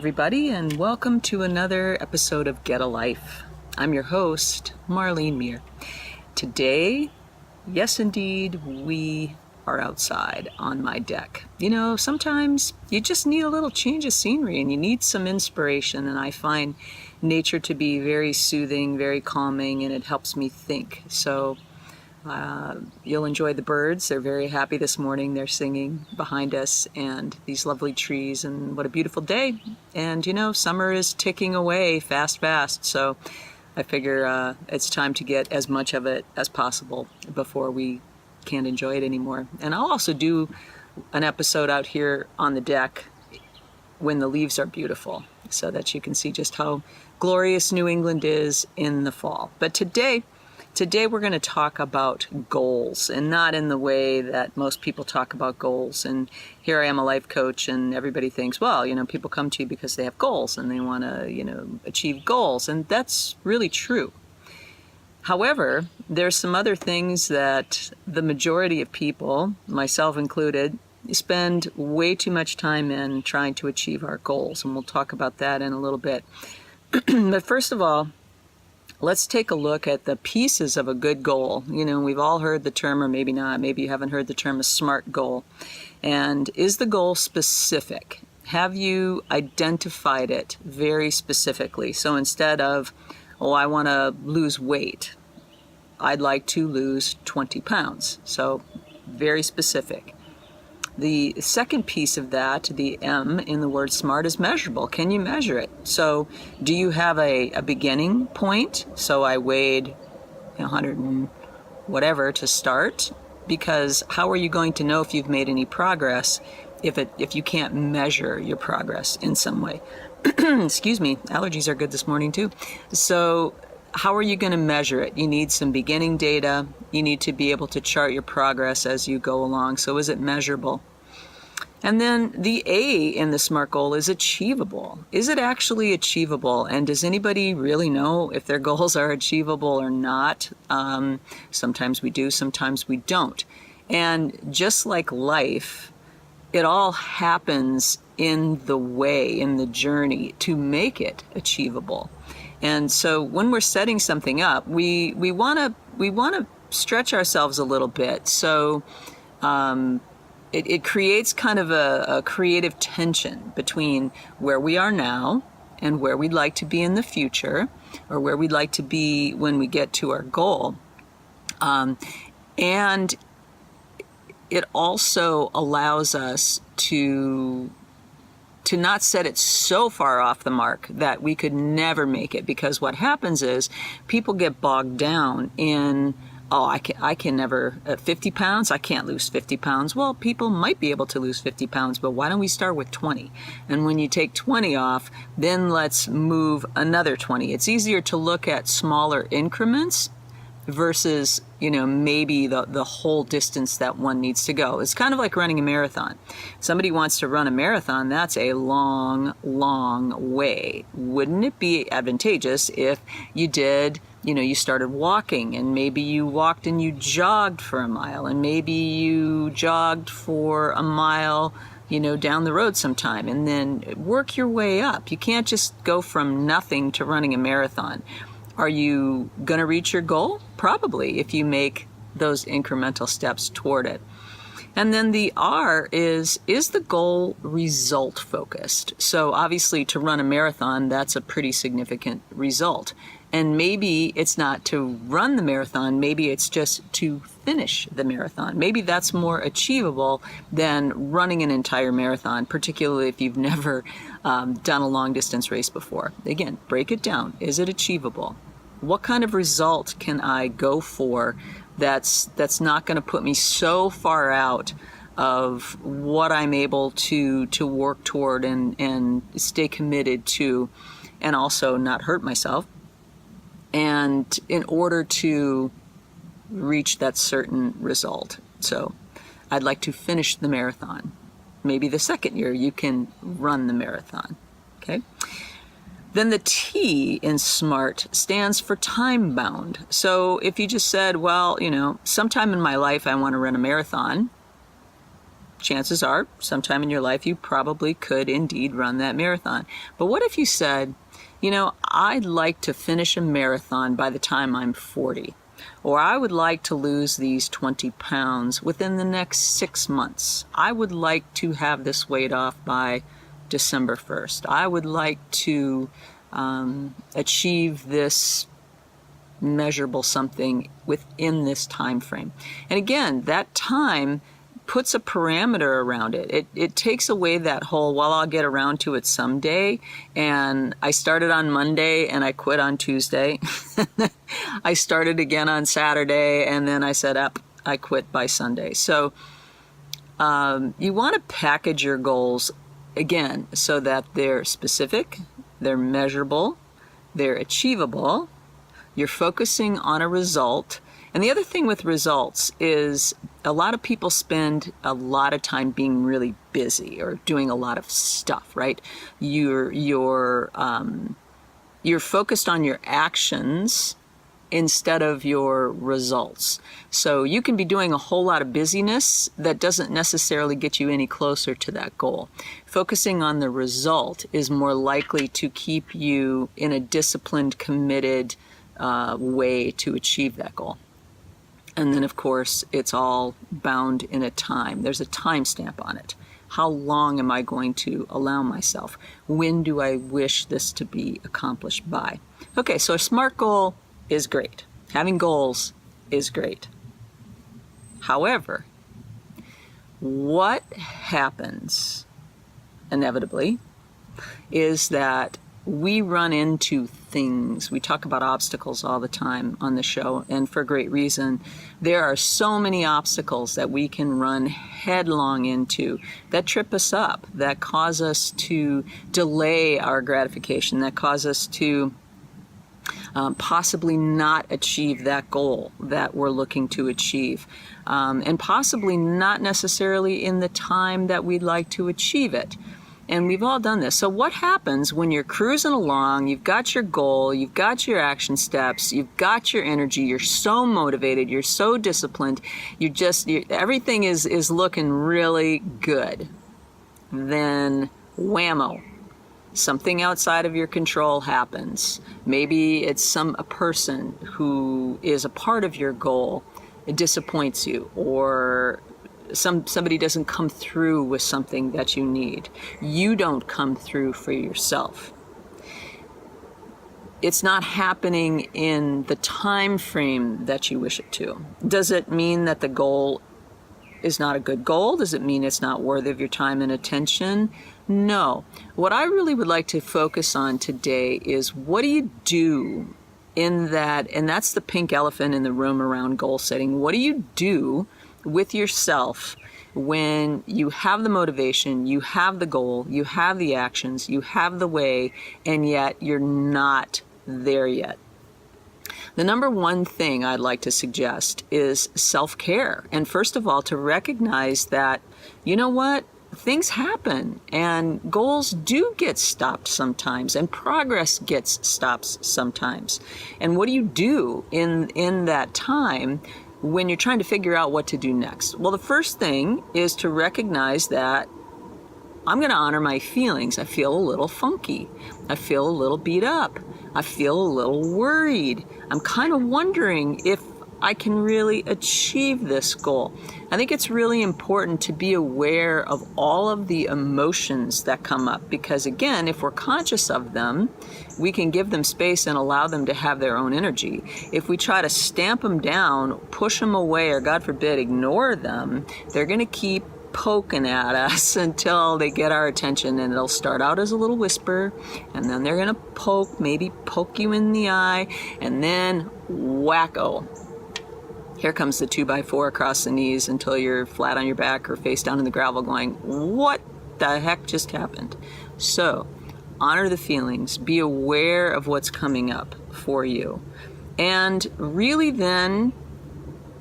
everybody, and welcome to another episode of Get a Life. I'm your host, Marlene Muir. Today, yes indeed, we are outside on my deck. You know, sometimes you just need a little change of scenery and you need some inspiration, and I find nature to be very soothing, very calming, and it helps me think. So you'll enjoy the birds. They're very happy this morning. They're singing behind us, and these lovely trees, and what a beautiful day. And you know, summer is ticking away fast. So I figure it's time to get as much of it as possible before we can't enjoy it anymore. And I'll also do an episode out here on the deck when the leaves are beautiful, so that you can see just how glorious New England is in the fall. But today we're going to talk about goals, and not in the way that most people talk about goals. And here I am, a life coach, and everybody thinks, well, you know, people come to you because they have goals and they want to, you know, achieve goals. And that's really true. However, there's some other things that the majority of people, myself included, spend way too much time in trying to achieve our goals. And we'll talk about that in a little bit. But first of all, let's take a look at the pieces of a good goal. You know, we've all heard the term, or maybe not, maybe you haven't heard the term, a SMART goal. And is the goal specific? Have you identified it very specifically? So instead of, oh, I want to lose weight, I'd like to lose 20 pounds. So very specific. The second piece of that, the M in the word SMART, is measurable. Can you measure it? So do you have a beginning point? So I weighed 100 and whatever to start, because how are you going to know if you've made any progress if you can't measure your progress in some way? Excuse me, allergies are good this morning too. So how are you going to measure it? You need some beginning data. You need to be able to chart your progress as you go along. So is it measurable? And then the A in the SMART goal is achievable. Is it actually achievable? And does anybody really know if their goals are achievable or not? Sometimes we do, sometimes we don't. And just like life, it all happens in the way, in the journey to make it achievable. And so when we're setting something up, we want to stretch ourselves a little bit. So it creates kind of a creative tension between where we are now and where we'd like to be in the future, or where we'd like to be when we get to our goal. And it also allows us to not set it so far off the mark that we could never make it. Because what happens is people get bogged down in, oh, I can never, 50 pounds, I can't lose 50 pounds. Well, people might be able to lose 50 pounds, but why don't we start with 20? And when you take 20 off, then let's move another 20. It's easier to look at smaller increments versus, you know, maybe the whole distance that one needs to go. It's kind of like running a marathon. Somebody wants to run a marathon, that's a long, long way. Wouldn't it be advantageous if you did, you know, you started walking, and maybe you walked and you jogged for a mile, and maybe you jogged for a mile, you know, down the road sometime, and then work your way up. You can't just go from nothing to running a marathon. Are you going to reach your goal? Probably, if you make those incremental steps toward it. And then the R is the goal result focused? So obviously to run a marathon, that's a pretty significant result. And maybe it's not to run the marathon, maybe it's just to finish the marathon. Maybe that's more achievable than running an entire marathon, particularly if you've never done a long distance race before. Again, break it down. Is it achievable? What kind of result can I go for that's not going to put me so far out of what I'm able to work toward and stay committed to, and also not hurt myself, and in order to reach that certain result? So I'd like to finish the marathon. Maybe the second year you can run the marathon. Okay. Then the T in SMART stands for time bound. So if you just said, well, you know, sometime in my life I want to run a marathon, chances are sometime in your life you probably could indeed run that marathon. But what if you said, I'd like to finish a marathon by the time I'm 40, or I would like to lose these 20 pounds within the next 6 months. I would like to have this weight off by December 1st. I would like to achieve this measurable something within this time frame. And again, that time puts a parameter around it. It takes away that whole, well, I'll get around to it someday, and I started on Monday and I quit on Tuesday. I started again on Saturday, and then I said, I quit by Sunday. So you want to package your goals, again, so that they're specific, they're measurable, they're achievable, you're focusing on a result. And the other thing with results is a lot of people spend a lot of time being really busy or doing a lot of stuff, right? You're focused on your actions instead of your results. So you can be doing a whole lot of busyness that doesn't necessarily get you any closer to that goal. Focusing on the result is more likely to keep you in a disciplined, committed way to achieve that goal. And then, of course, it's all bound in a time. There's a time stamp on it. How long am I going to allow myself? When do I wish this to be accomplished by? Okay, so a SMART goal is great. Having goals is great. However, what happens inevitably is that we run into things. We talk about obstacles all the time on the show, and for great reason. There are so many obstacles that we can run headlong into that trip us up, that cause us to delay our gratification, that cause us to possibly not achieve that goal that we're looking to achieve, and possibly not necessarily in the time that we'd like to achieve it. And we've all done this. So what happens when you're cruising along, you've got your goal, you've got your action steps, you've got your energy, you're so motivated, you're so disciplined, everything is looking really good. Then whammo, something outside of your control happens. Maybe it's a person who is a part of your goal. It disappoints you, or somebody doesn't come through with something that you need. You don't come through for yourself. It's not happening in the time frame that you wish it to. Does it mean that the goal is not a good goal? Does it mean it's not worthy of your time and attention? No. What I really would like to focus on today is, what do you do in that, and that's the pink elephant in the room around goal setting. What do you do with yourself when you have the motivation, you have the goal, you have the actions, you have the way, and yet you're not there yet? The number one thing I'd like to suggest is self-care. And first of all, to recognize that, you know what? Things happen, and goals do get stopped sometimes, and progress gets stopped sometimes. And what do you do in that time when you're trying to figure out what to do next? Well, the first thing is to recognize that I'm going to honor my feelings. I feel a little funky. I feel a little beat up. I feel a little worried. I'm kind of wondering if I can really achieve this goal. I think it's really important to be aware of all of the emotions that come up, because again, if we're conscious of them, we can give them space and allow them to have their own energy. If we try to stamp them down, push them away, or God forbid, ignore them, they're going to keep poking at us until they get our attention, and it'll start out as a little whisper, and then they're going to maybe poke you in the eye, and then wacko. Here comes the 2x4 across the knees until you're flat on your back or face down in the gravel going, what the heck just happened? So, honor the feelings, be aware of what's coming up for you, and really then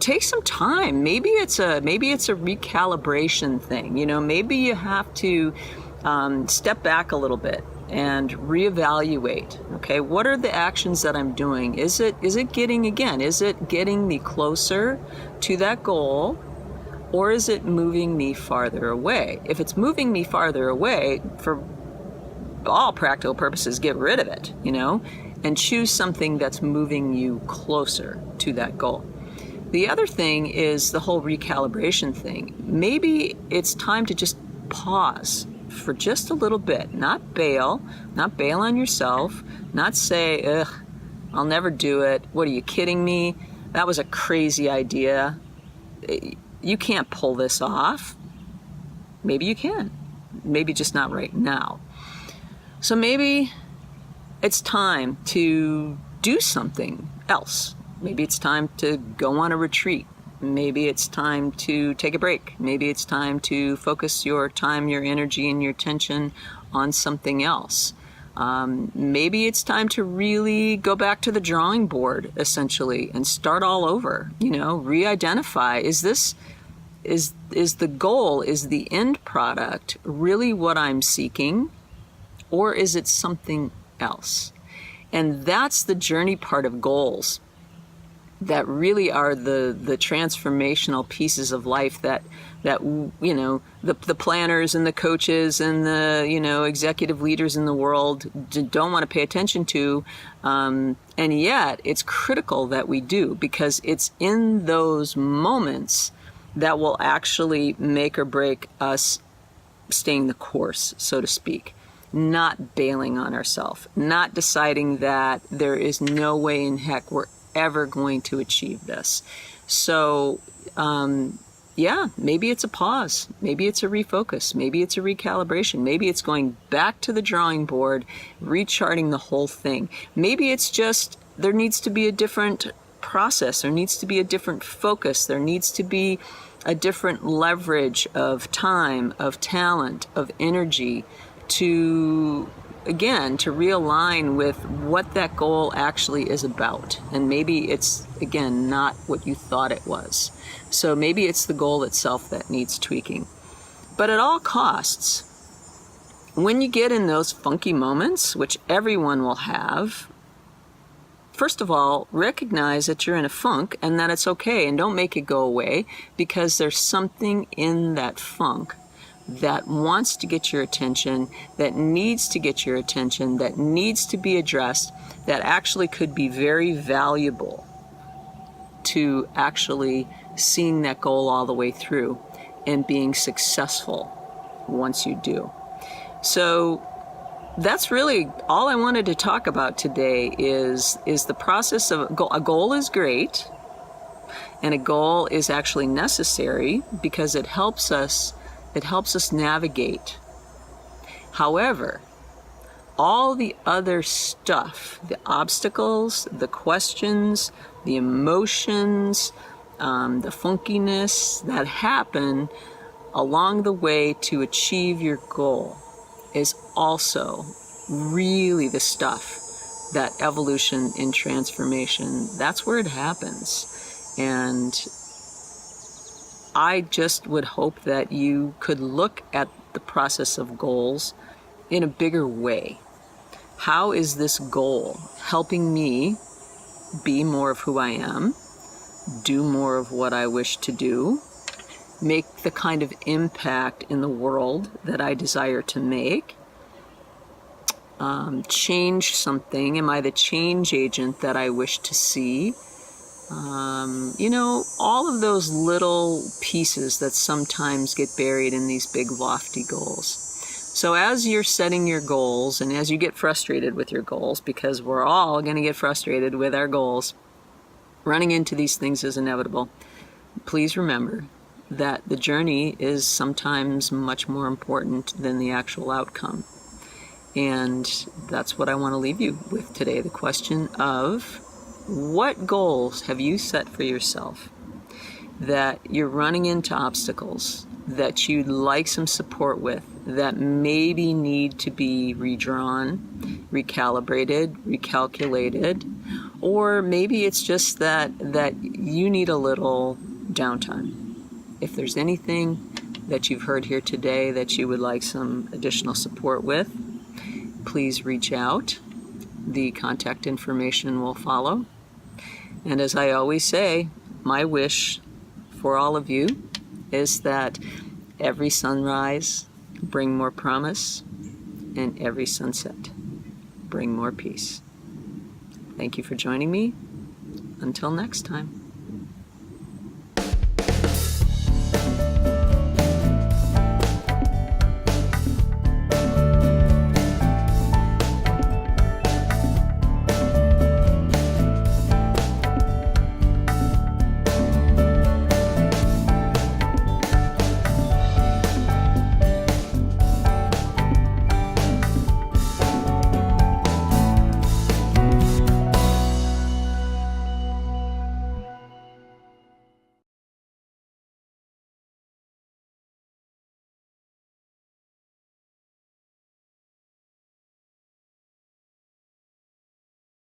take some time. Maybe it's a recalibration thing. Maybe you have to step back a little bit and reevaluate. Okay, what are the actions that I'm doing? Is it getting me closer to that goal, Or is it moving me farther away? If it's moving me farther away, for all practical purposes, get rid of it, and choose something that's moving you closer to that goal. The other thing is the whole recalibration thing. Maybe it's time to just pause for just a little bit, not bail on yourself, not say, ugh, I'll never do it. What, are you kidding me? That was a crazy idea. You can't pull this off. Maybe you can. Maybe just not right now. So maybe it's time to do something else. Maybe it's time to go on a retreat. Maybe it's time to take a break. Maybe it's time to focus your time, your energy, and your attention on something else. Maybe it's time to really go back to the drawing board, essentially, and start all over. Re-identify. Is the goal, is the end product really what I'm seeking, or is it something else? And that's the journey part of goals that really are the transformational pieces of life that the planners and the coaches and the executive leaders in the world don't want to pay attention to, and yet it's critical that we do, because it's in those moments that will actually make or break us staying the course, so to speak. Not bailing on ourselves, not deciding that there is no way in heck we're ever going to achieve this. So, maybe it's a pause. Maybe it's a refocus. Maybe it's a recalibration. Maybe it's going back to the drawing board, recharting the whole thing. Maybe it's just there needs to be a different process. There needs to be a different focus. There needs to be a different leverage of time, of talent, of energy to realign with what that goal actually is about. And maybe it's, again, not what you thought it was. So maybe it's the goal itself that needs tweaking. But at all costs, when you get in those funky moments, which everyone will have, first of all, recognize that you're in a funk and that it's okay, and don't make it go away, because there's something in that funk that wants to get your attention, that needs to get your attention, that needs to be addressed, that actually could be very valuable to actually seeing that goal all the way through and being successful once you do. So that's really all I wanted to talk about today is the process of a goal is great, and a goal is actually necessary because it helps us navigate. However, all the other stuff, the obstacles, the questions, the emotions, the funkiness that happen along the way to achieve your goal is also really the stuff that evolution and transformation, that's where it happens. And I just would hope that you could look at the process of goals in a bigger way. How is this goal helping me be more of who I am, do more of what I wish to do, make the kind of impact in the world that I desire to make, change something? Am I the change agent that I wish to see? All of those little pieces that sometimes get buried in these big lofty goals. So as you're setting your goals, and as you get frustrated with your goals, because we're all going to get frustrated with our goals, running into these things is inevitable. Please remember that the journey is sometimes much more important than the actual outcome. And that's what I want to leave you with today. The question of, what goals have you set for yourself that you're running into obstacles, that you'd like some support with, that maybe need to be redrawn, recalibrated, recalculated, or maybe it's just that you need a little downtime. If there's anything that you've heard here today that you would like some additional support with, please reach out. The contact information will follow. And as I always say, my wish for all of you is that every sunrise bring more promise, and every sunset bring more peace. Thank you for joining me. Until next time.